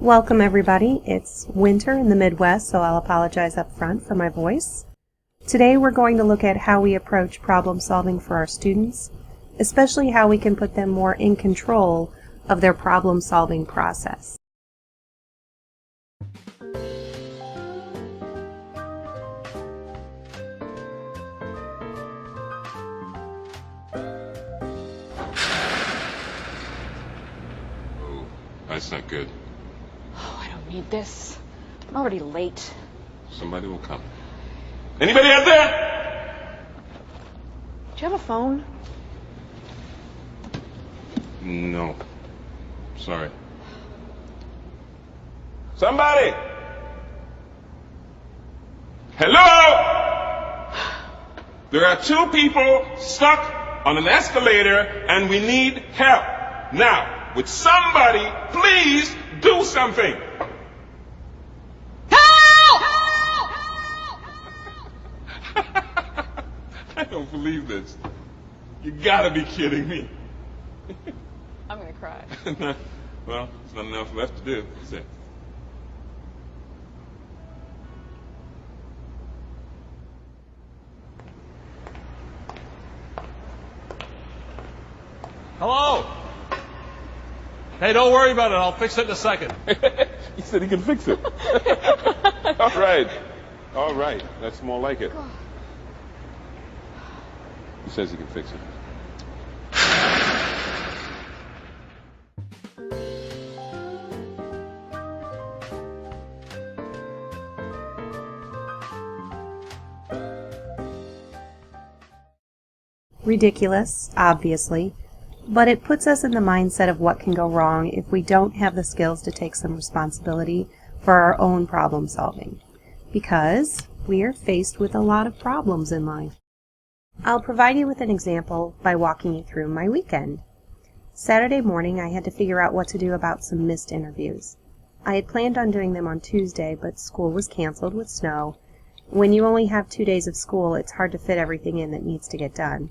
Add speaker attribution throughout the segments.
Speaker 1: Welcome everybody. It's winter in the Midwest, so I'll apologize up front for my voice. Today we're going to look at how we approach problem solving for our students, especially how we can put them more in control of their problem solving process.
Speaker 2: Oh, that's not good.
Speaker 3: Oh, I don't need this. I'm already late.
Speaker 2: Somebody will come. Anybody out there?
Speaker 3: Do you have a phone?
Speaker 2: No. Sorry. Somebody! Hello? There are two people stuck on an escalator and we need help. Now, would somebody please do something? I don't believe this. You gotta be kidding me.
Speaker 3: I'm gonna cry.
Speaker 2: Well, there's not enough left to do, is it?
Speaker 4: Hello? Hey, don't worry about it. I'll fix it in a second.
Speaker 2: He said he can fix it. All right. All right. That's more like it. He says he can fix it.
Speaker 1: Ridiculous, obviously, but it puts us in the mindset of what can go wrong if we don't have the skills to take some responsibility for our own problem solving, because we are faced with a lot of problems in life. I'll provide you with an example by walking you through my weekend. Saturday morning I had to figure out what to do about some missed interviews. I had planned on doing them on Tuesday, but school was canceled with snow. When you only have 2 days of school, it's hard to fit everything in that needs to get done.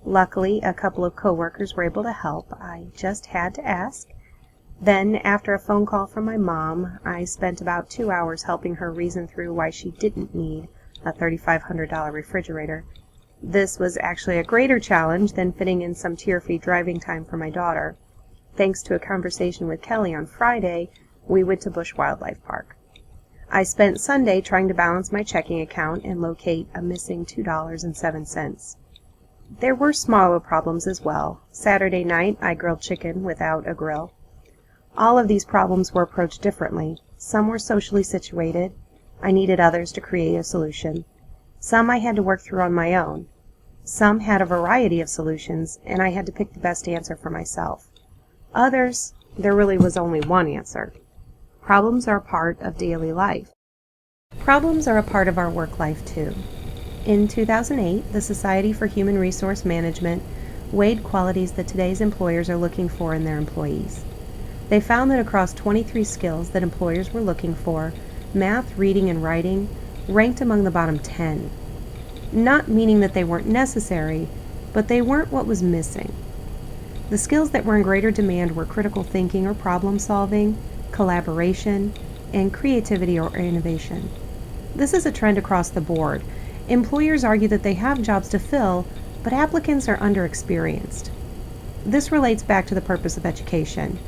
Speaker 1: Luckily, a couple of coworkers were able to help. I just had to ask. Then, after a phone call from my mom, I spent about 2 hours helping her reason through why she didn't need a $3,500 refrigerator. This was actually a greater challenge than fitting in some tear-free driving time for my daughter. Thanks to a conversation with Kelly on Friday, we went to Busch Wildlife Park. I spent Sunday trying to balance my checking account and locate a missing $2.07. There were smaller problems as well. Saturday night, I grilled chicken without a grill. All of these problems were approached differently. Some were socially situated. I needed others to create a solution. Some I had to work through on my own. Some had a variety of solutions, and I had to pick the best answer for myself. Others, there really was only one answer. Problems are a part of daily life. Problems are a part of our work life too. In 2008, the Society for Human Resource Management weighed qualities that today's employers are looking for in their employees. They found that across 23 skills that employers were looking for, math, reading, and writing ranked among the bottom 10. Not meaning that they weren't necessary, but they weren't what was missing. The skills that were in greater demand were critical thinking or problem solving, collaboration, and creativity or innovation. This is a trend across the board. Employers argue that they have jobs to fill, but applicants are underexperienced. This relates back to the purpose of education.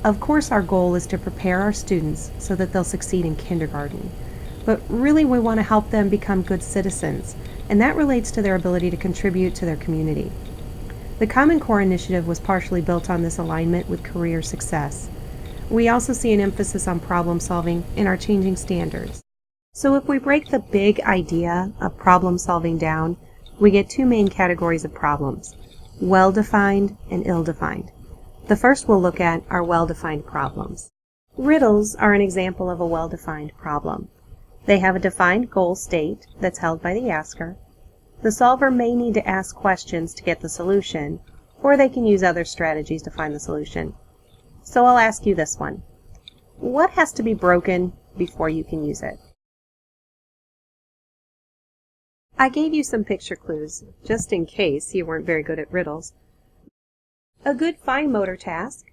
Speaker 1: Of course, our goal is to prepare our students so that they'll succeed in kindergarten. But really, we want to help them become good citizens, and that relates to their ability to contribute to their community. The Common Core initiative was partially built on this alignment with career success. We also see an emphasis on problem solving in our changing standards. So if we break the big idea of problem solving down, we get two main categories of problems: well-defined and ill-defined. The first we'll look at are well-defined problems. Riddles are an example of a well-defined problem. They have a defined goal state that's held by the asker. The solver may need to ask questions to get the solution, or they can use other strategies to find the solution. So I'll ask you this one. What has to be broken before you can use it? I gave you some picture clues, just in case you weren't very good at riddles. A good fine motor task,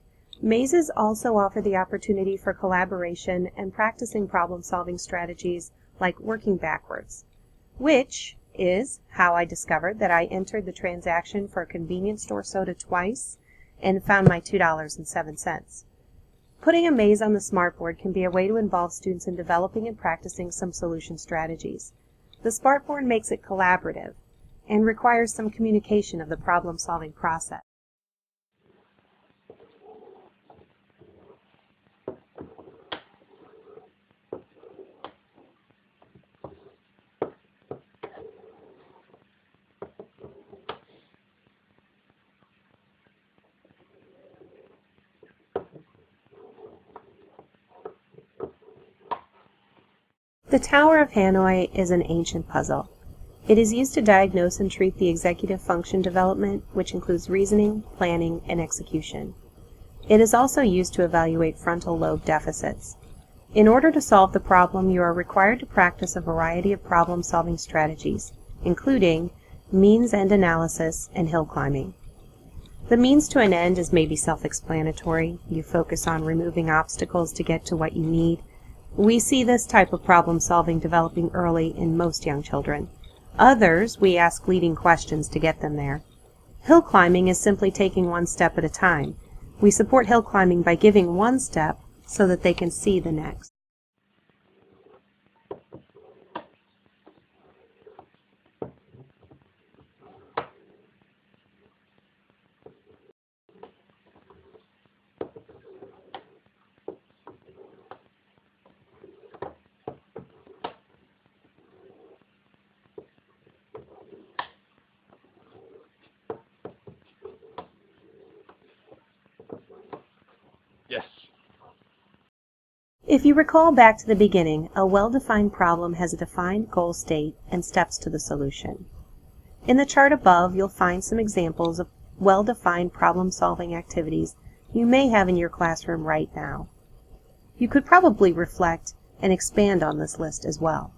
Speaker 1: Mazes also offer the opportunity for collaboration and practicing problem-solving strategies like working backwards, which is how I discovered that I entered the transaction for a convenience store soda twice and found my $2.07. Putting a maze on the smartboard can be a way to involve students in developing and practicing some solution strategies. The smartboard makes it collaborative and requires some communication of the problem-solving process. The Tower of Hanoi is an ancient puzzle. It is used to diagnose and treat the executive function development, which includes reasoning, planning, and execution. It is also used to evaluate frontal lobe deficits. In order to solve the problem, you are required to practice a variety of problem-solving strategies, including means end analysis and hill climbing. The means to an end is maybe self-explanatory. You focus on removing obstacles to get to what you need. We see this type of problem-solving developing early in most young children. Others, we ask leading questions to get them there. Hill climbing is simply taking one step at a time. We support hill climbing by giving one step so that they can see the next.
Speaker 4: Yes.
Speaker 1: If you recall back to the beginning, a well-defined problem has a defined goal state and steps to the solution. In the chart above, you'll find some examples of well-defined problem-solving activities you may have in your classroom right now. You could probably reflect and expand on this list as well.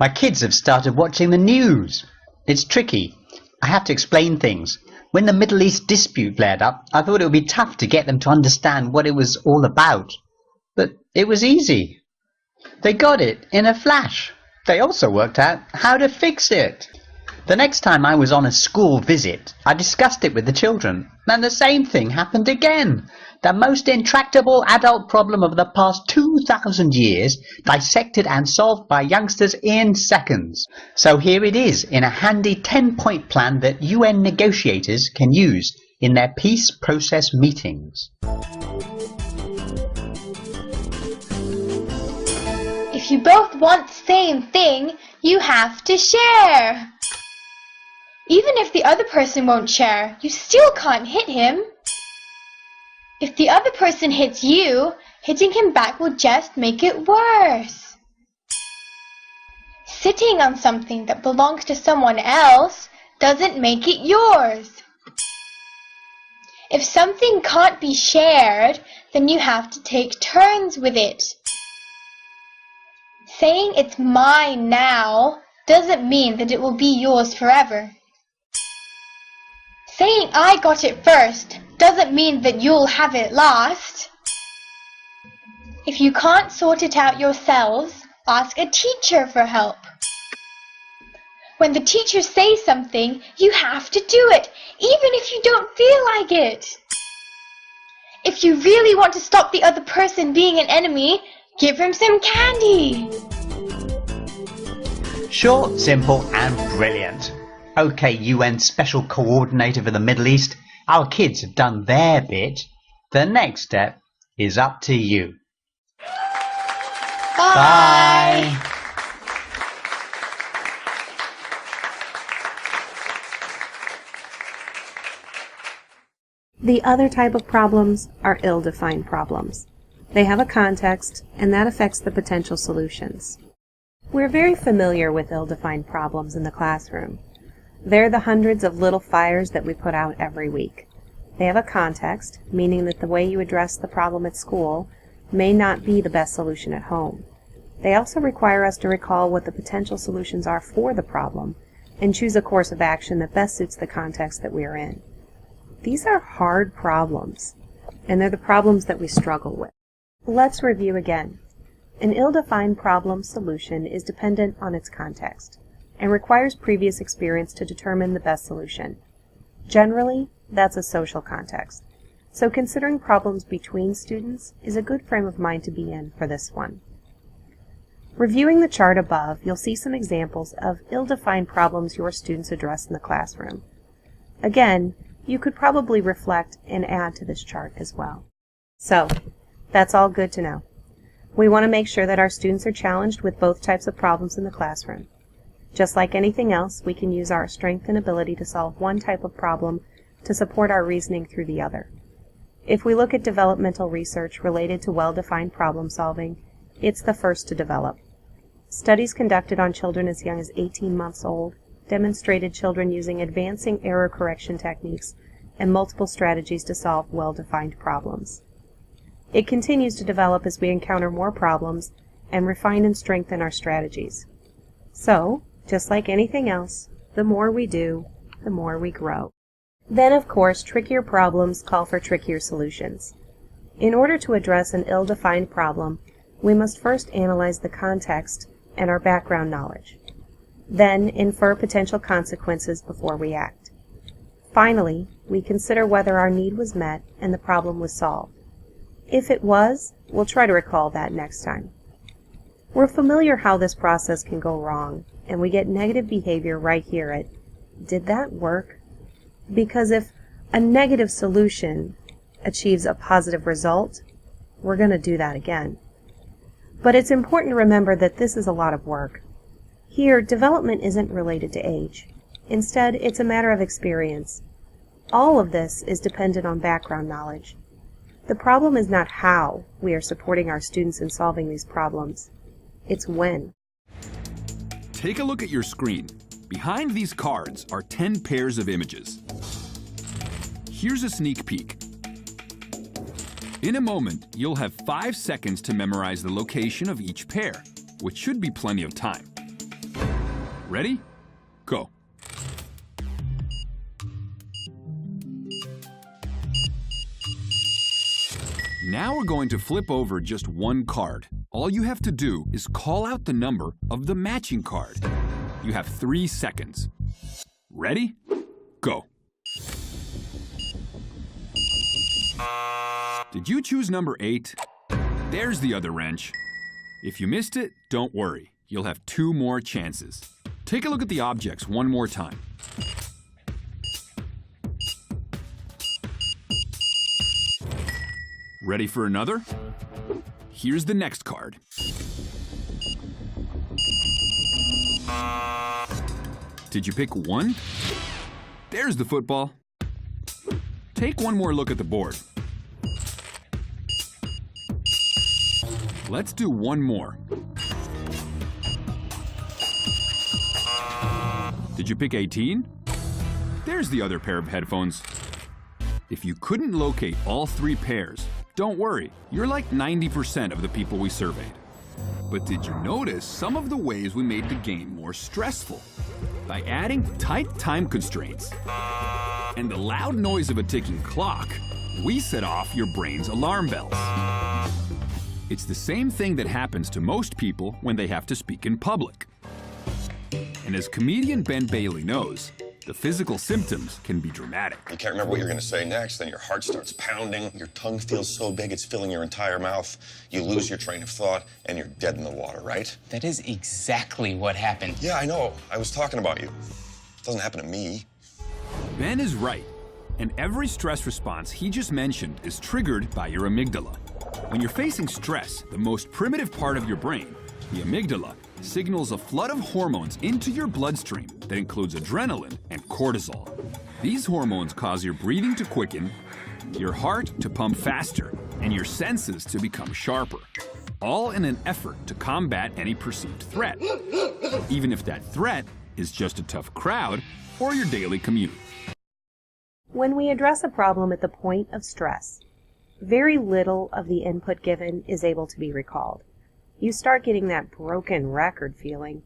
Speaker 5: My kids have started watching the news. It's tricky. I have to explain things. When the Middle East dispute flared up, I thought it would be tough to get them to understand what it was all about. But it was easy. They got it in a flash. They also worked out how to fix it. The next time I was on a school visit, I discussed it with the children, and the same thing happened again. The most intractable adult problem of the past 2,000 years, dissected and solved by youngsters in seconds. So here it is, in a handy 10-point plan that UN negotiators can use in their peace process meetings.
Speaker 6: If you both want the same thing, you have to share. Even if the other person won't share, you still can't hit him. If the other person hits you, hitting him back will just make it worse. Sitting on something that belongs to someone else doesn't make it yours. If something can't be shared, then you have to take turns with it. Saying it's mine now doesn't mean that it will be yours forever. Saying I got it first doesn't mean that you'll have it last. If you can't sort it out yourselves, ask a teacher for help. When the teacher says something, you have to do it, even if you don't feel like it. If you really want to stop the other person being an enemy, give him some candy.
Speaker 5: Short, simple, and brilliant. Okay, UN Special Coordinator for the Middle East, our kids have done their bit. The next step is up to you.
Speaker 6: Bye.
Speaker 5: Bye.
Speaker 1: The other type of problems are ill-defined problems. They have a context, and that affects the potential solutions. We're very familiar with ill-defined problems in the classroom. They're the hundreds of little fires that we put out every week. They have a context, meaning that the way you address the problem at school may not be the best solution at home. They also require us to recall what the potential solutions are for the problem and choose a course of action that best suits the context that we are in. These are hard problems, and they're the problems that we struggle with. Let's review again. An ill-defined problem solution is dependent on its context and requires previous experience to determine the best solution. Generally, that's a social context, so considering problems between students is a good frame of mind to be in for this one. Reviewing the chart above, you'll see some examples of ill-defined problems your students address in the classroom. Again, you could probably reflect and add to this chart as well. So, that's all good to know. We want to make sure that our students are challenged with both types of problems in the classroom. Just like anything else, we can use our strength and ability to solve one type of problem to support our reasoning through the other. If we look at developmental research related to well-defined problem solving, it's the first to develop. Studies conducted on children as young as 18 months old demonstrated children using advancing error correction techniques and multiple strategies to solve well-defined problems. It continues to develop as we encounter more problems and refine and strengthen our strategies. So, just like anything else, the more we do, the more we grow. Then, of course, trickier problems call for trickier solutions. In order to address an ill-defined problem, we must first analyze the context and our background knowledge. Then, infer potential consequences before we act. Finally, we consider whether our need was met and the problem was solved. If it was, we'll try to recall that next time. We're familiar how this process can go wrong, and we get negative behavior right here at, did that work? Because if a negative solution achieves a positive result, we're going to do that again. But it's important to remember that this is a lot of work. Here, development isn't related to age. Instead, it's a matter of experience. All of this is dependent on background knowledge. The problem is not how we are supporting our students in solving these problems. It's when.
Speaker 7: Take a look at your screen. Behind these cards are 10 pairs of images. Here's a sneak peek. In a moment, you'll have 5 seconds to memorize the location of each pair, which should be plenty of time. Ready? Go. Now we're going to flip over just one card. All you have to do is call out the number of the matching card. You have 3 seconds. Ready? Go. Did you choose number 8? There's the other wrench. If you missed it, don't worry. You'll have 2 more chances. Take a look at the objects one more time. Ready for another? Here's the next card. Did you pick 1? There's the football. Take one more look at the board. Let's do one more. Did you pick 18? There's the other pair of headphones. If you couldn't locate all 3 pairs, don't worry, you're like 90% of the people we surveyed. But did you notice some of the ways we made the game more stressful? By adding tight time constraints and the loud noise of a ticking clock, we set off your brain's alarm bells. It's the same thing that happens to most people when they have to speak in public. And as comedian Ben Bailey knows, the physical symptoms can be dramatic.
Speaker 8: You can't remember what you're going to say next, then your heart starts pounding, your tongue feels so big it's filling your entire mouth, you lose your train of thought, and you're dead in the water, right?
Speaker 9: That is exactly what happened.
Speaker 8: Yeah, I know. I was talking about you. It doesn't happen to me.
Speaker 7: Ben is right, and every stress response he just mentioned is triggered by your amygdala. When you're facing stress, the most primitive part of your brain, the amygdala, signals a flood of hormones into your bloodstream that includes adrenaline and cortisol. These hormones cause your breathing to quicken, your heart to pump faster, and your senses to become sharper, all in an effort to combat any perceived threat, even if that threat is just a tough crowd or your daily commute.
Speaker 1: When we address a problem at the point of stress, very little of the input given is able to be recalled. you start getting that broken record feeling.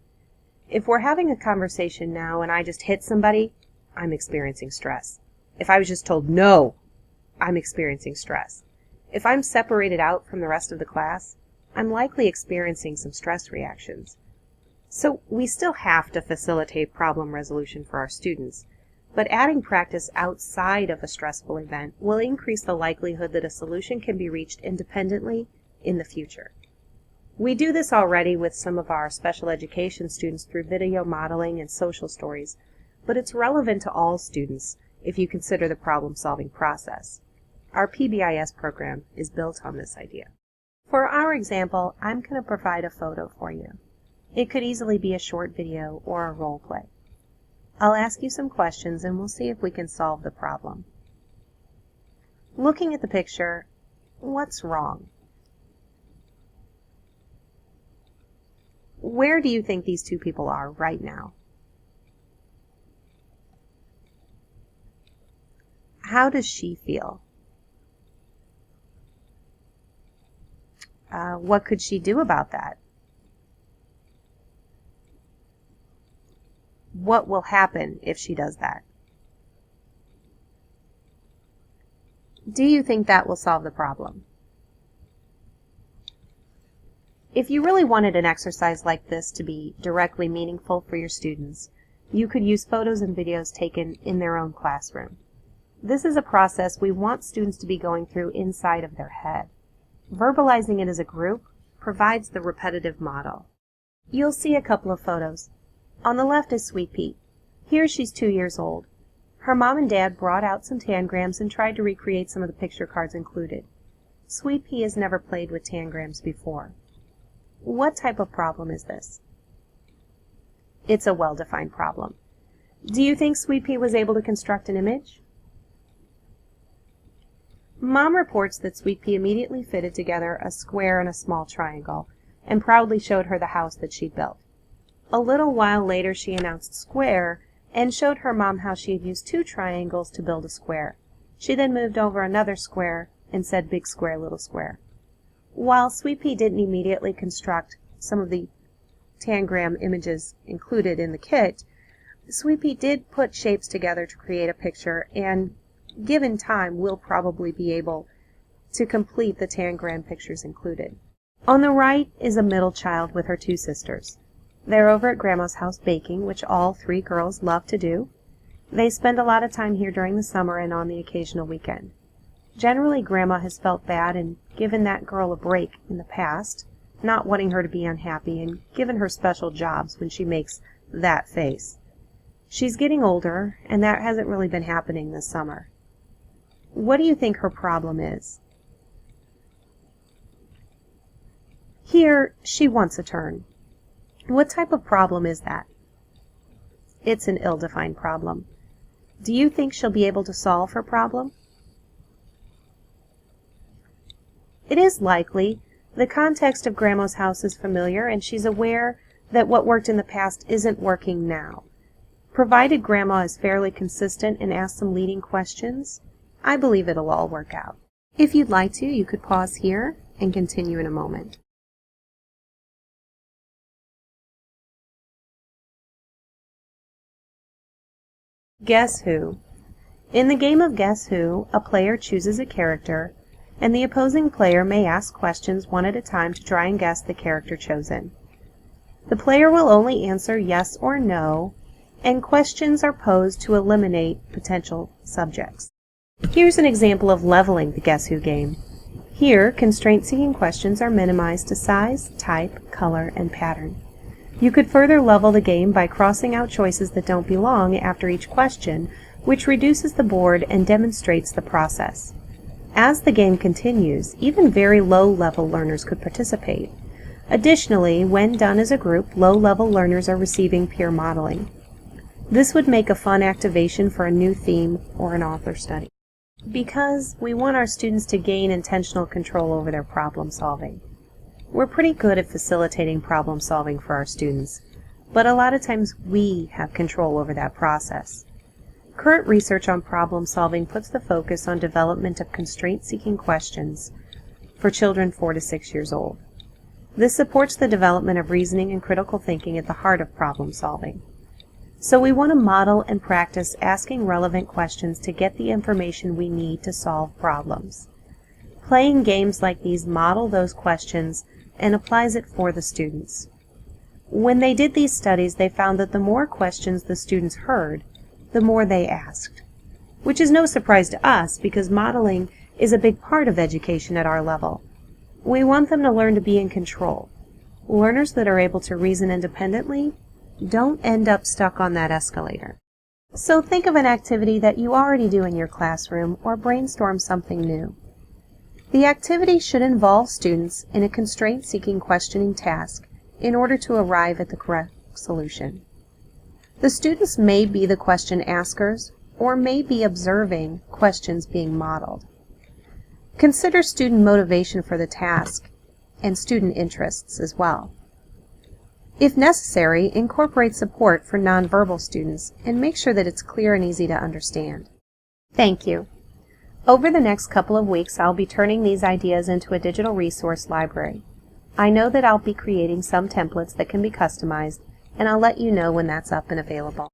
Speaker 1: If we're having a conversation now and I just hit somebody, I'm experiencing stress. If I was just told no, I'm experiencing stress. If I'm separated out from the rest of the class, I'm likely experiencing some stress reactions. So we still have to facilitate problem resolution for our students, but adding practice outside of a stressful event will increase the likelihood that a solution can be reached independently in the future. We do this already with some of our special education students through video modeling and social stories, but it's relevant to all students if you consider the problem-solving process. Our PBIS program is built on this idea. For our example, I'm going to provide a photo for you. It could easily be a short video or a role play. I'll ask you some questions and we'll see if we can solve the problem. Looking at the picture, what's wrong? Where do you think these two people are right now? How does she feel? What could she do about that? What will happen if she does that? Do you think that will solve the problem? If you really wanted an exercise like this to be directly meaningful for your students, you could use photos and videos taken in their own classroom. This is a process we want students to be going through inside of their head. Verbalizing it as a group provides the repetitive model. You'll see a couple of photos. On the left is Sweet Pea. Here she's 2 years old. Her mom and dad brought out some tangrams and tried to recreate some of the picture cards included. Sweet Pea has never played with tangrams before. What type of problem is this? It's a well-defined problem. Do you think Sweet Pea was able to construct an image? Mom reports that Sweet Pea immediately fitted together a square and a small triangle, and proudly showed her the house that she'd built. A little while later she announced square, and showed her mom how she had used 2 triangles to build a square. She then moved over another square and said big square, little square. While Sweet Pea didn't immediately construct some of the tangram images included in the kit, Sweet Pea did put shapes together to create a picture, and given time will probably be able to complete the tangram pictures included. On the right is a middle child with her 2 sisters. They're over at Grandma's house baking, which all 3 girls love to do. They spend a lot of time here during the summer and on the occasional weekend. Generally, Grandma has felt bad and given that girl a break in the past, not wanting her to be unhappy, and given her special jobs when she makes that face. She's getting older, and that hasn't really been happening this summer. What do you think her problem is? Here, she wants a turn. What type of problem is that? It's an ill-defined problem. Do you think she'll be able to solve her problem? It is likely. The context of Grandma's house is familiar, and she's aware that what worked in the past isn't working now. Provided Grandma is fairly consistent and asks some leading questions, I believe it'll all work out. If you'd like to, you could pause here and continue in a moment. Guess Who. In the game of Guess Who, a player chooses a character, and the opposing player may ask questions one at a time to try and guess the character chosen. The player will only answer yes or no, and questions are posed to eliminate potential subjects. Here's an example of leveling the Guess Who game. Here, constraint-seeking questions are minimized to size, type, color, and pattern. You could further level the game by crossing out choices that don't belong after each question, which reduces the board and demonstrates the process. As the game continues, even very low-level learners could participate. Additionally, when done as a group, low-level learners are receiving peer modeling. This would make a fun activation for a new theme or an author study. Because we want our students to gain intentional control over their problem solving. We're pretty good at facilitating problem solving for our students, but a lot of times we have control over that process. Current research on problem solving puts the focus on development of constraint-seeking questions for children 4 to 6 years old. This supports the development of reasoning and critical thinking at the heart of problem solving. So we want to model and practice asking relevant questions to get the information we need to solve problems. Playing games like these model those questions and applies it for the students. When they did these studies, they found that the more questions the students heard, the more they asked. Which is no surprise to us because modeling is a big part of education at our level. We want them to learn to be in control. Learners that are able to reason independently don't end up stuck on that escalator. So think of an activity that you already do in your classroom or brainstorm something new. The activity should involve students in a constraint-seeking questioning task in order to arrive at the correct solution. The students may be the question askers or may be observing questions being modeled. Consider student motivation for the task and student interests as well. If necessary, incorporate support for nonverbal students and make sure that it's clear and easy to understand. Thank you. Over the next couple of weeks, I'll be turning these ideas into a digital resource library. I know that I'll be creating some templates that can be customized, and I'll let you know when that's up and available.